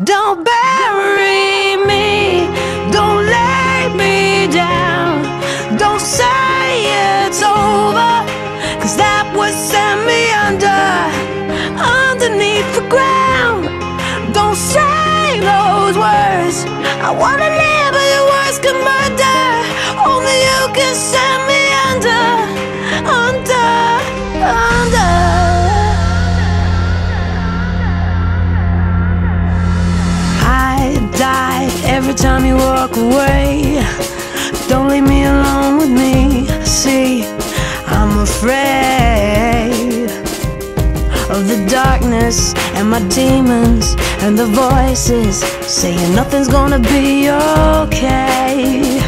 Don't bury me, don't lay me down, don't say it's over, 'cause that would send me underneath the ground. Don't say those words, I wanna live but your words can murder. Only you can send me under. Every time you walk away, don't leave me alone with me. See, I'm afraid of the darkness and my demons and the voices saying nothing's gonna be okay.